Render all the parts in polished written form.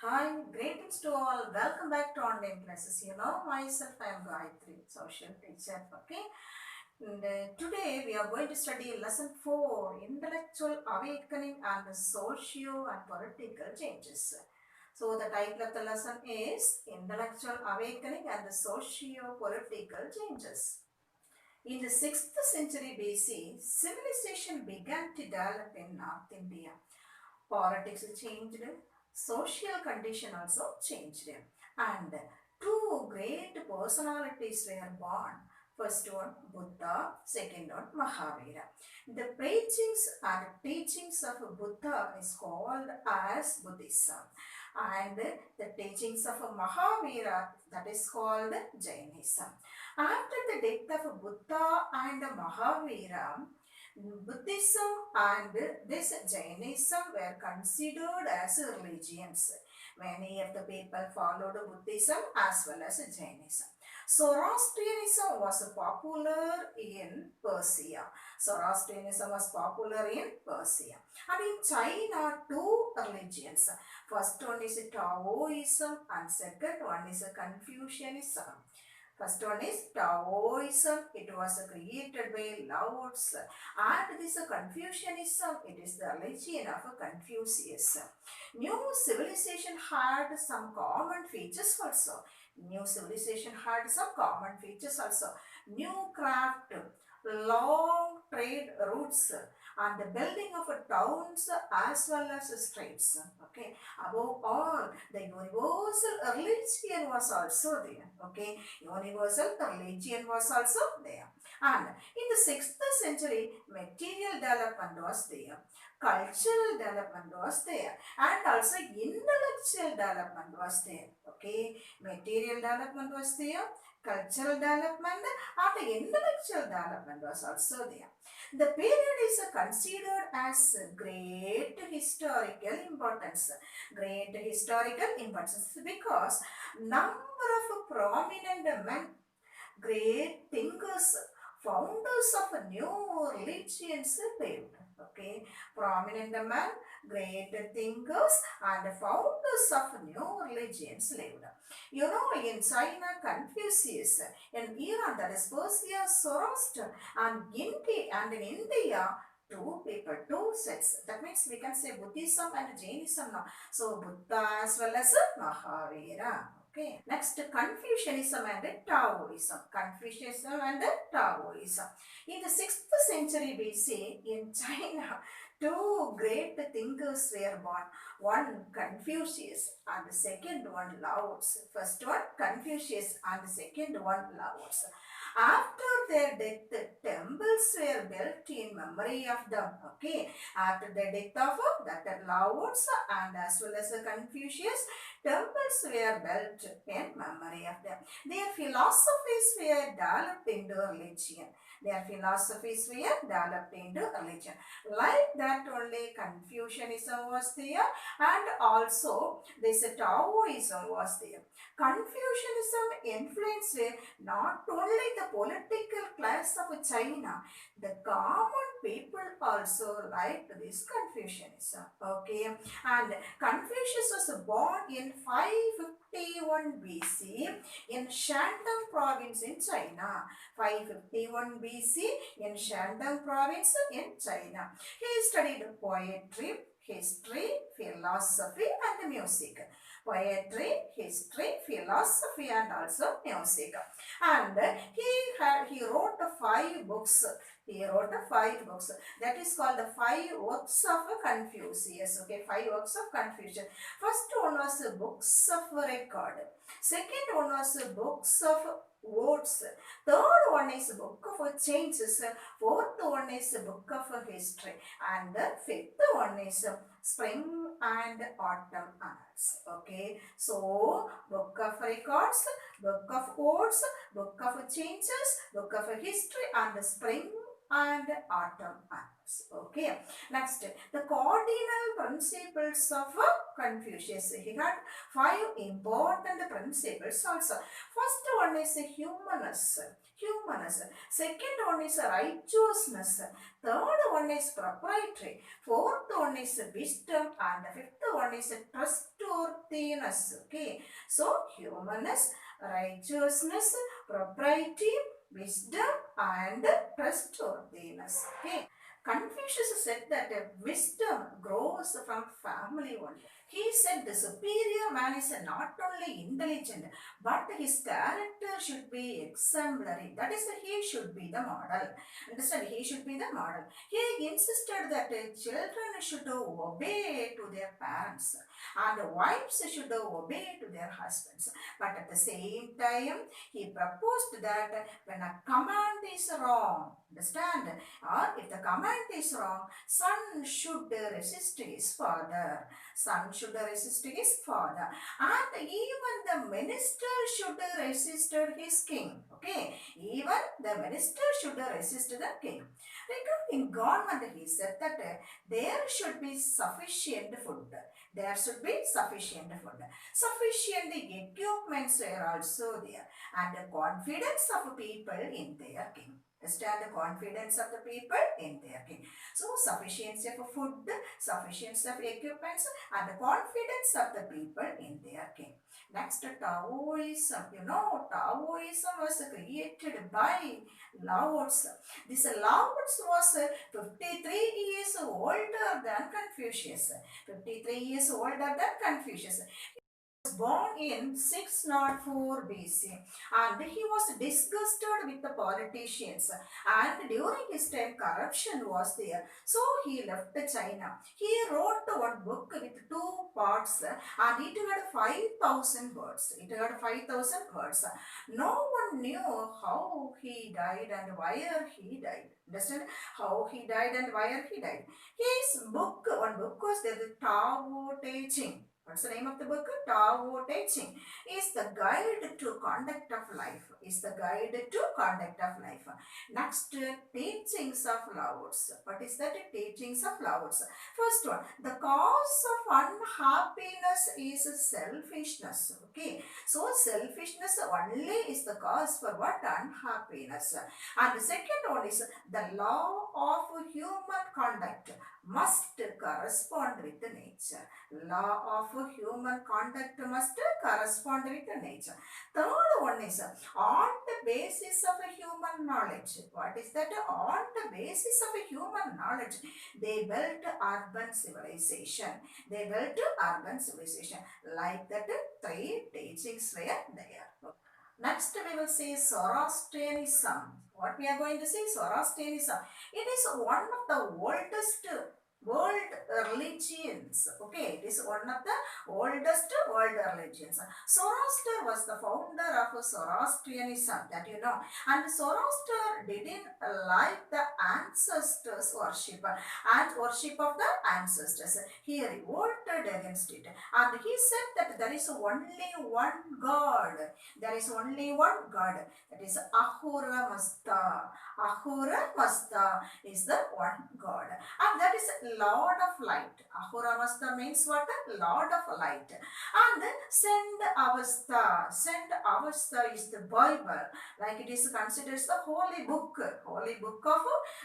Hi, greetings to all. Welcome back to online classes. You know myself, I am Gayatri, social teacher. Okay, and today we are going to study lesson 4 Intellectual Awakening and the Socio and Political Changes. So, the title of the lesson is Intellectual Awakening and the Socio Political Changes. In the 6th century BC, civilization began to develop in North India. Politics changed, social condition also changed, and two great personalities were born. First one Buddha, second one Mahavira. The preachings and teachings of Buddha is called as Buddhism, and the teachings of Mahavira, that is called Jainism. After the death of Buddha and Mahavira, Buddhism and this Jainism were considered as religions. Many of the people followed Buddhism as well as Jainism. Zoroastrianism was popular in Persia. Zoroastrianism was popular in Persia. And in China, two religions. First one is Taoism and second one is Confucianism. First one is Taoism. It was created by Lao Tzu. And this Confucianism, it is the religion of Confucius. New civilization had some common features also. New civilization had some common features also. New craft, long trade routes, and the building of towns as well as streets. Okay. Above all, the universal religion was also there. Okay. Universal religion was also there. And in the 6th century, material development was there, cultural development was there, and also intellectual development was there. Okay, material development was there, cultural development, and intellectual development was also there. The period is considered as great historical importance. Great historical importance because number of prominent men, great thinkers, founders of new religions lived. Okay, prominent men, great thinkers, and founders of new religions lived. You know, in China, Confucius, in Iran, that is Persia, Zoroaster, and in India, two people, two sets. That means we can say Buddhism and Jainism now. So Buddha as well as Mahavira. Okay. Next, Confucianism and Taoism. Confucianism and Taoism. In the 6th century BC, in China, two great thinkers were born. One Confucius and the second one Lao Tzu. First one Confucius and the second one Lao Tzu. After their death, temples were built in memory of them. Okay. After the death of that Lao Tzu and as well as Confucius, temples were built in memory of them. Their philosophies were developed into religion. Their philosophies were developed into religion. Like that only Confucianism was there and also this Taoism was there. Confucianism influenced not only the political class of China, the common people also liked this Confucianism. Okay, and Confucius was born in 551 BC in Shandong province in China. 551 BC in Shandong province in China. He studied poetry, history, philosophy and music. Poetry, history, philosophy and also music. And he wrote 5 books. He wrote 5 books. That is called the 5 works of Confucius. Okay, 5 works of Confucius. First one was books of record. Second one was books of words. Third one is book of changes. Fourth one is book of history. And the fifth one is spring and autumn annals. Okay, so book of records, book of words, book of changes, book of history, and the spring and autumn annals. Okay, next the cardinal principles of Confucius. He had 5 important principles also. First one is humanus. Humanus. Second one is righteousness. Third one is proprietary. Fourth one is wisdom. And the fifth one is trustworthiness. trustworthiness. Okay, so humanness, righteousness, propriety, wisdom, and trustworthiness. Okay, Confucius said that wisdom grows from family only. He said the superior man is not only intelligent, but his character should be exemplary. That is, he should be the model. Understand? He should be the model. He insisted that children should obey to their parents and wives should obey to their husbands. But at the same time, he proposed that when a command is wrong, understand, or if the command is wrong, son should resist his father. Son should resist his father. And even the minister should resist his king. Okay, even the minister should resist the king. Regarding government, he said that there should be sufficient food. There should be sufficient food. Sufficient equipments were also there, and the confidence of people in their king. Understand the confidence of the people in their king. So sufficiency of food, sufficiency of equipments, and the confidence of the people in their king. Next, Taoism. You know, Taoism was created by Lao Tzu. This Lao Tzu was 53 years older than Confucius. 53 years older than Confucius. Born in 604 BC, and he was disgusted with the politicians, and during his time corruption was there, so he left China. He wrote one book with two parts, and it had 5,000 words. It had 5,000 words. No one knew how he died and where he died. Understand? How he died and where he died. His book, one book was there, the Tao Te Ching. What's the name of the book? Tao Te Ching is the guide to conduct of life. Is the guide to conduct of life. Next, teachings of Lao Tzu. What is that? Teachings of Lao Tzu. First one, the cause of unhappiness is selfishness. Okay, so selfishness only is the cause for what? Unhappiness. And the second one is the law of human conduct must correspond with the nature. Law of human conduct must correspond with the nature. Third one is on the basis of a human knowledge. What is that? On the basis of a human knowledge, they built urban civilization. They built urban civilization. Like that, three teachings were there. Next, we will see Zoroastrianism. What we are going to see? Zoroastrianism. It is one of the oldest world religions. Okay, it is one of the oldest world religions. Zoroaster was the founder of Zoroastrianism, that you know. And Zoroaster didn't like the ancestors worship and worship of the ancestors. He revolted against it. And he said that there is only one God. There is only one God. That is Ahura Mazda. Ahura Mazda is the one God. And that is Lord of Light. Ahura Mazda means what? Lord of Light. And Send Avastha. Send Avastha is the Bible. Like it is considered the holy book. Holy book of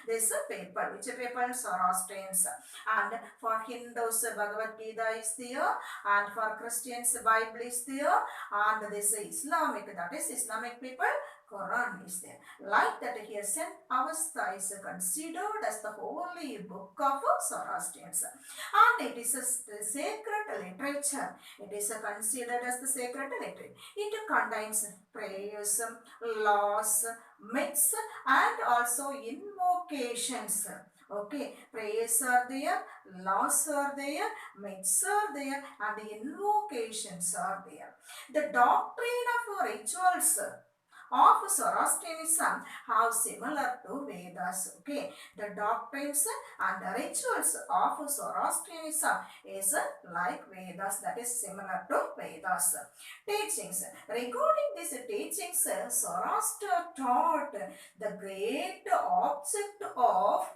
this paper. Which paper? Zoroastrians. And for Hindus, Bhagavad Gita is there. And for Christians, Bible is there. And this Islamic, that is Islamic people, Quran is there. Like that here, Saint Avastha is considered as the holy book of Zoroastrians. And it is a sacred literature. It is considered as the sacred literature. It contains prayers, laws, myths, and also invocations. Okay, prayers are there, laws are there, myths are there, and invocations are there. The doctrine of rituals of Zoroastrianism have similar to Vedas. Okay, the doctrines and the rituals of Zoroastrianism is like Vedas, that is similar to Vedas. Teachings. Regarding these teachings, Zoroaster taught the great object of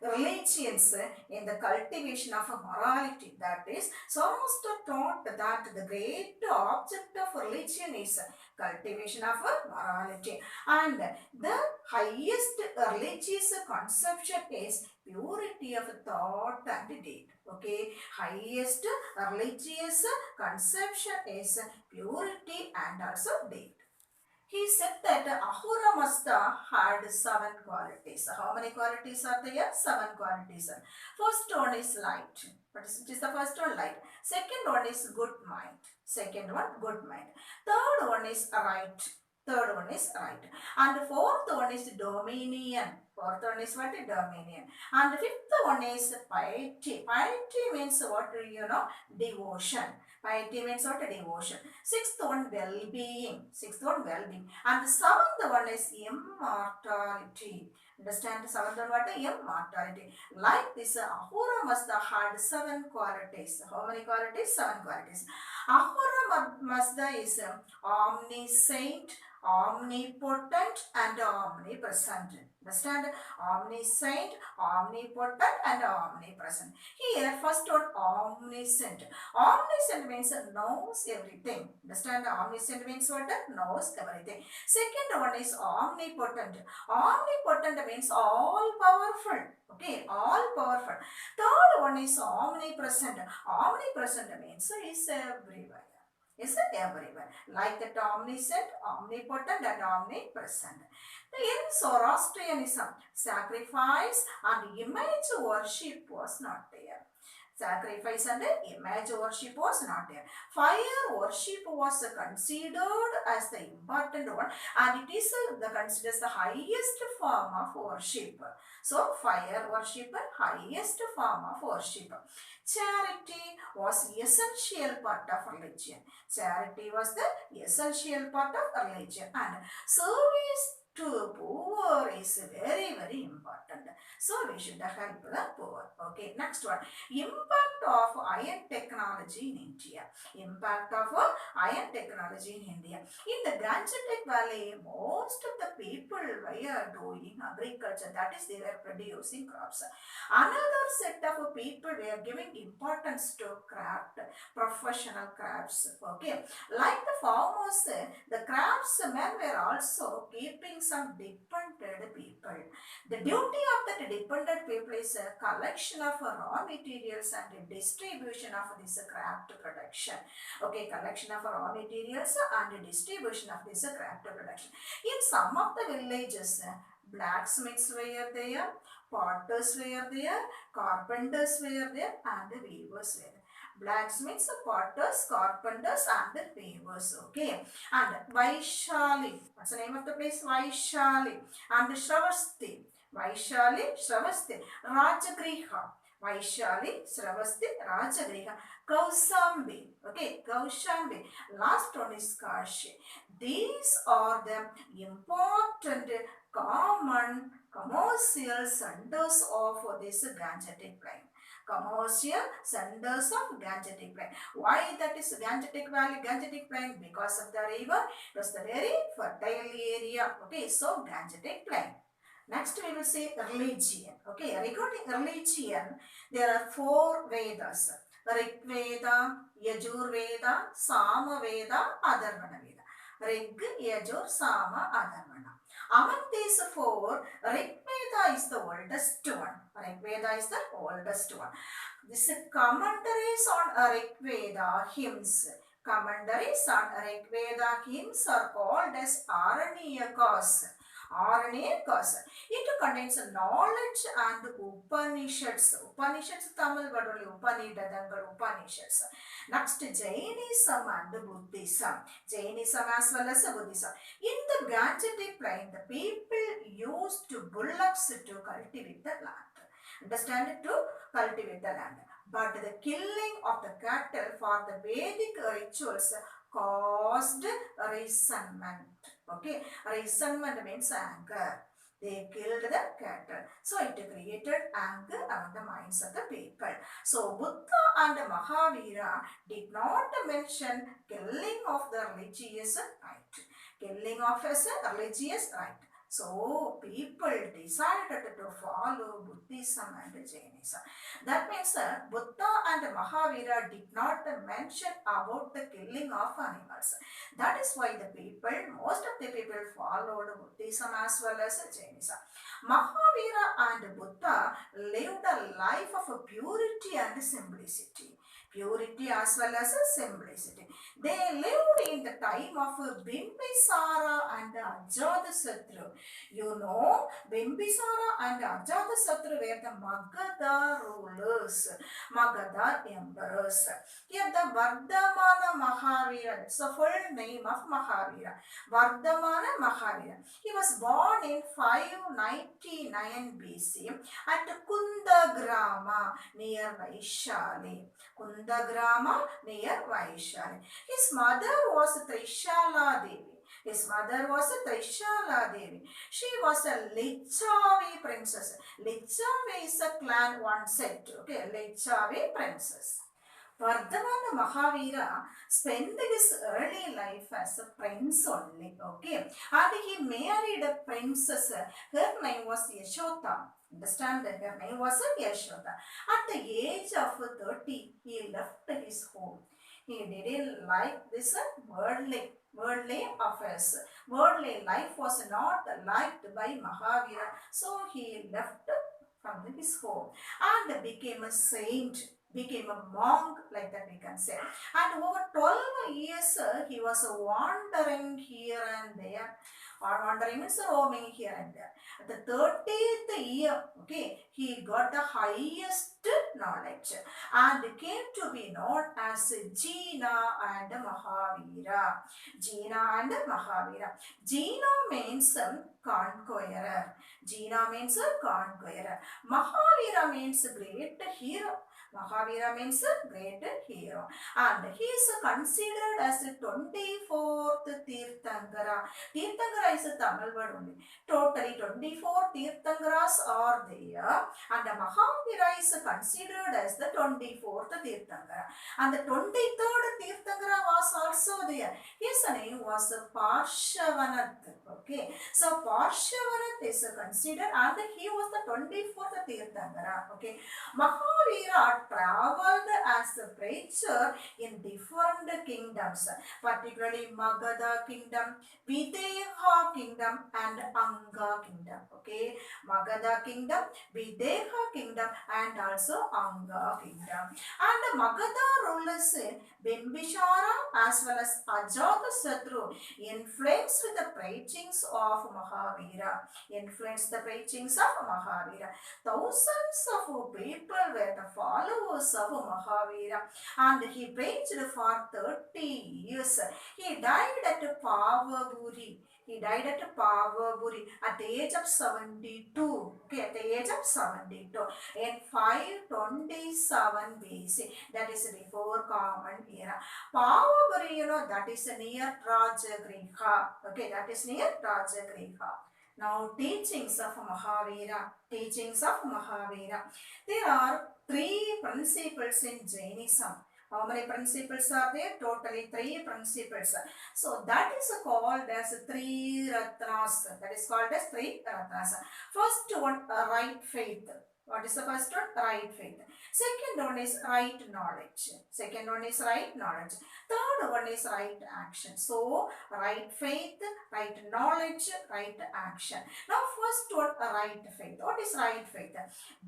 religions in the cultivation of morality. That is, Zoroaster taught that the great object of religion is cultivation of morality, and the highest religious conception is purity of thought and deed. Okay, highest religious conception is purity and also deed. He said that Ahura Mazda had 7 qualities. How many qualities are there? 7 qualities. First one is light. What is it? Is the first one light. Second one is good mind. Second one good mind. Third one is right. Third one is right. And fourth one is dominion. Fourth one is what? Dominion. And fifth one is piety. Piety means what? Devotion. Piety means what? Devotion. Sixth one well-being. Sixth one well-being. And the seventh one is immortality. Understand? The seventh one what? Immortality. Like this, Ahura Mazda had 7 qualities. How many qualities? 7 qualities. Ahura Mazda is omniscient, omnipotent and omnipresent. Understand? Omniscient, omnipotent and omnipresent. Here first one omniscient. Omniscient means knows everything. Understand? Omniscient means what? Knows everything. Second one is omnipotent. Omnipotent means all powerful. Okay, all powerful. Third one is omnipresent. Omnipresent means is everywhere. Is everywhere. Like that omniscient, omnipotent and omnipresent. In Zoroastrianism, sacrifice and image worship was not there. Sacrifice and image worship was not there. Fire worship was considered as the important one, and it is considered the highest form of worship. So fire worship, highest form of worship. Charity was essential part of religion. Charity was the essential part of religion, and service to poor is very, very important. So we should help the poor. Okay, next one. Impact of iron technology in India. Impact of iron technology in India. In the Gangetic Valley, most of the people were doing agriculture. That is, they were producing crops. Another set of people were giving importance to craft, professional crafts. Okay, like the farmers, the craftsmen were also keeping some dependent people. The duty of that dependent people is a collection of raw materials and distribution of this craft production. Okay, collection of raw materials and distribution of this craft production. In some of the villages, blacksmiths were there, potters were there, carpenters were there, and weavers were there. Blacksmiths, potters, carpenters and weavers. Okay. And Vaishali. What's the name of the place? Vaishali. And Shravasti. Vaishali, Shravasti. Rajagriha. Vaishali, Shravasti, Rajagriha. Kausambi. Okay. Kaushambi. Last one is Kashi. These are the important common commercial centers of this Gangetic Plain. Commercial centers of Gangetic Plain. Why that is Gangetic Valley, Gangetic Plain? Because of the river. It was the very fertile area. Okay, so Gangetic Plain. Next we will see religion. Okay, regarding religion, there are 4 Vedas. Rig Veda, Yajur Veda, Sama Veda, Atharvana Veda. Rig, Yajur, Sama, Atharvana. Among these 4, Rig Veda is the oldest one. Rig Veda is the oldest one. This commentaries on Rig Veda hymns. Commentaries on Rig Veda hymns are called as Aranyakas. Aranyakas. It contains knowledge and Upanishads. Upanishads, Tamil word only Upanishadangal, Upanishads. Next, Jainism and Buddhism. Jainism as well as Buddhism. In the Gangetic Plain, the people used bullocks to cultivate the land. Understand? To cultivate the land. But the killing of the cattle for the Vedic rituals caused resentment. Okay, resentment means anger. They killed the cattle. So it created anger among the minds of the people. So Buddha and Mahavira did not mention killing of the religious right. Killing of a religious right. So people decided to follow Buddhism and Jainism. That means Buddha and Mahavira did not mention about the killing of animals. That is why most of the people followed Buddhism as well as Jainism. Mahavira and Buddha lived a life of purity and simplicity. Purity as well as simplicity. They lived in the time of Bimbisara and Ajatasattu. You know, Bimbisara and Ajatasattu were the Magadha rulers, Magadha emperors. Here the Vardhamana Mahavira, it's the full name of Mahavira. Vardhamana Mahavira. He was born in 599 BC at Kundagrama near Vaishali. Kundagrama near Vaishali. His mother was Trishala Devi. His mother was Trishala Devi. She was a Lichavi princess. Lichavi is a clan one set. Okay, Lichavi princess. Vardhamana Mahavira spent his early life as a prince only, okay? And he married a princess. Her name was Yashoda. Understand that her name was Yashoda. At the age of 30, he left his home. He didn't like this worldly affairs. Worldly life was not liked by Mahavira, so he left from his home and became a saint, became a monk, like that we can say. And over 12 years, he was wandering here and there. Or wandering means roaming here and there. At the 30th year, okay, he got the highest knowledge and came to be known as Jina and Mahavira. Jina and Mahavira. Jina means conqueror. Jina means conqueror. Mahavira means great hero. Mahavira means great hero. And he is considered as the 24th Tirthankara. Tirthankara is a Tamil word only. Totally 24 Tirthankaras are there. And Mahavira is considered as the 24th Tirthankara. And the 23rd Tirthankara was also there. His name was Parshavanath. Okay. So Parshavanath is considered and he was the 24th Tirthankara. Okay. Mahavira traveled as a preacher in different kingdoms, particularly Magadha kingdom, Videha kingdom and Anga kingdom. Okay, Magadha kingdom, Videha kingdom and also Anga kingdom. And Magadha rulers Bimbisara as well as Ajatasattu influenced the preachings of Mahavira. Influenced the preachings of Mahavira. Thousands of people were the followers of Mahavira and he preached for 30 years. He died at Pavaburi. He died at Pavaburi at the age of 72. Okay, at the age of 72 in 527 BC. That is before Common Era. Pavaburi, you know, that is near Rajagriha. Okay, that is near Rajagriha. Now, teachings of Mahavira. Teachings of Mahavira. There are 3 principles in Jainism. How many principles are there? Totally 3 principles. So that is called as 3 Ratnas. That is called as 3 Ratnas. First one, right faith. What is the first one? Right faith. Second one is right knowledge. Second one is right knowledge. Third one is right action. So, right faith, right knowledge, right action. Now, first one, right faith. What is right faith?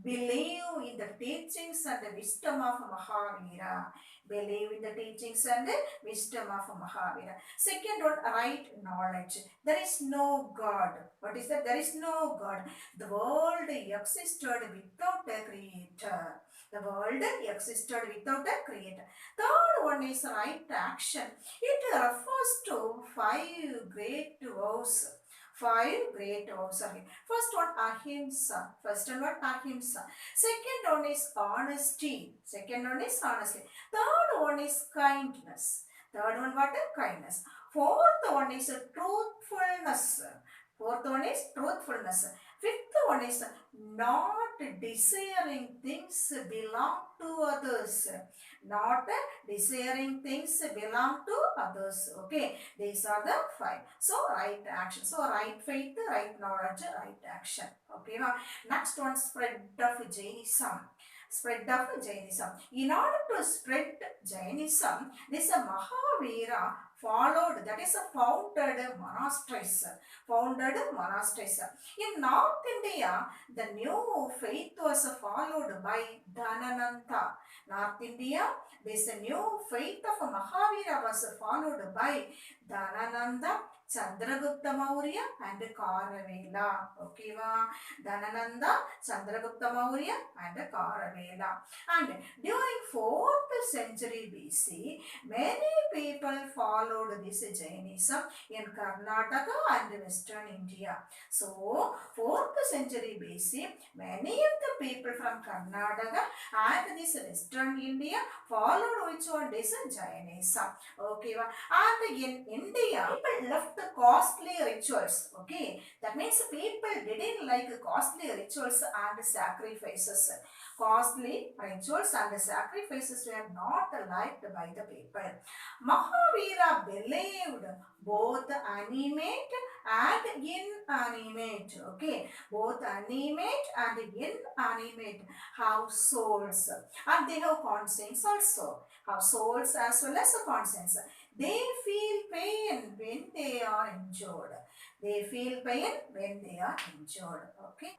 Believe in the teachings and the wisdom of Mahavira. Believe in the teachings and the wisdom of Mahavira. Second one, right knowledge. There is no God. What is that? There is no God. The world existed without a creator. The world existed without a creator. Third one is right action. It refers to 5 great vows. 5 great vows. First one, ahimsa. First one, ahimsa. Second one is honesty. Second one is honesty. Third one is kindness. Third one, what? Kindness. Fourth one is truthfulness. Fourth one is truthfulness. Fifth one is not desiring things belong to others. Not desiring things belong to others. Okay, these are the five. So right action. So right faith, right knowledge, right action. Okay, now next one, spread of Jainism. Spread of Jainism. In order to spread Jainism, this Mahavira followed, that is a founded monasteries. Founded monasteries. In North India, the new faith was followed by Dhanananta. North India, this new faith of Mahavira was followed by Dhanananda, Chandragupta Maurya and Karavela. Okay, Dhanananda, Chandragupta Maurya and Karavela. And during 4th century BC, many people followed this Jainism in Karnataka and Western India. So, 4th century BC, many of the people from Karnataka and this Western India followed which one is Jainism. Okay, and in India, people left the costly rituals. Okay, that means people didn't like costly rituals and sacrifices. Costly rituals and sacrifices were not liked by the people. Mahavira believed both animate and inanimate. Okay, both animate and inanimate have souls, and they have conscience also. Have souls as well as conscience. They feel pain when they are injured. They feel pain when they are injured. Okay.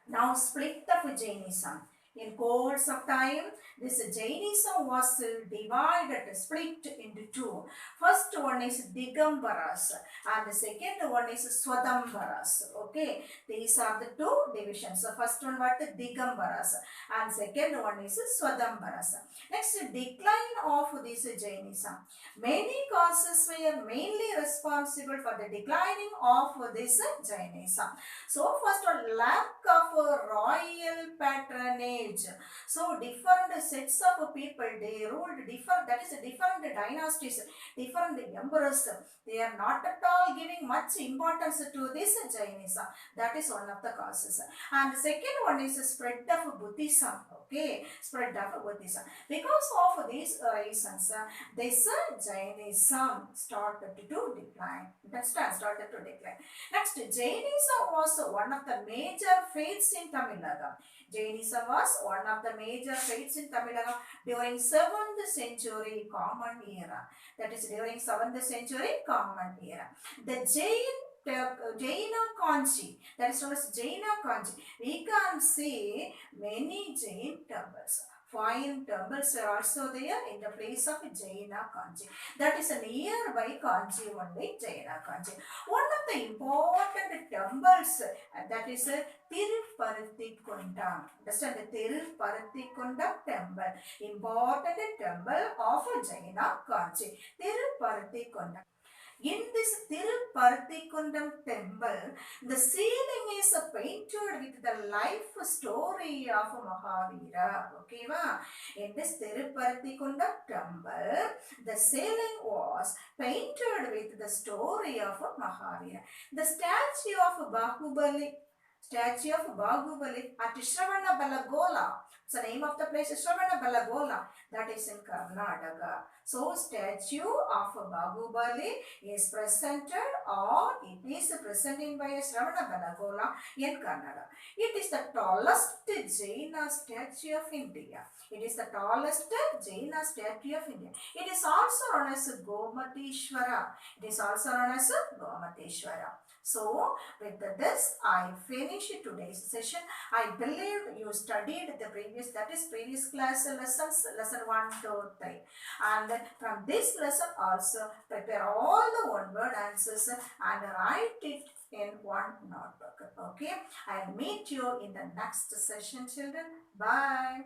Now split of Jainism. In course of time, this Jainism was divided, split into two. First one is Digambaras and the second one is Swadambaras. Okay, these are the two divisions. So first one was the Digambaras and second one is Swadambaras. Next, decline of this Jainism. Many causes were mainly responsible for the declining of this Jainism. So first one, lack of royal patronage. So different sets of people, they ruled different, that is different dynasties, different emperors. They are not at all giving much importance to this Jainism. That is one of the causes. And the second one is spread of Buddhism. Okay, spread of Buddhism. Because of these reasons, this Jainism started to decline. Started to decline. Next, Jainism was one of the major faiths in Tamil Nadu. Jainism was one of the major faiths in Tamil Nadu during 7th century Common Era. That is during 7th century Common Era. The Jaina Kanchi, that is known as Jaina Kanchi. We can see many Jain temples. 5 temples are also there in the place of Jaina Kanchi. That is nearby Kanchi only, Jaina Kanchi. One of the important temples, that is Tiruparathikundam. Understand the Tiruparathikundam temple. Important temple of Jaina Kanchi. Tiruparathikundam. In this Tiruparathikundam temple, the ceiling is painted with the life story of Mahavira. Okay, va? In this Tiruparathikundam temple, the ceiling was painted with the story of Mahavira. The statue of Bahubali at Shravana Balagola. So the name of the place is Shravana Balagola. That is in Karnataka. So statue of Bahubali is presented or it is presented by Shravana Balagola in Kannada. It is the tallest Jaina statue of India. It is the tallest Jaina statue of India. It is also known as Gomateshwara. It is also known as Gomateshwara. So, with this, I finish today's session. I believe you studied the previous class lessons, lesson 1 to 3. And from this lesson also, prepare all the one-word answers and write it in one notebook. Okay, I'll meet you in the next session, children. Bye.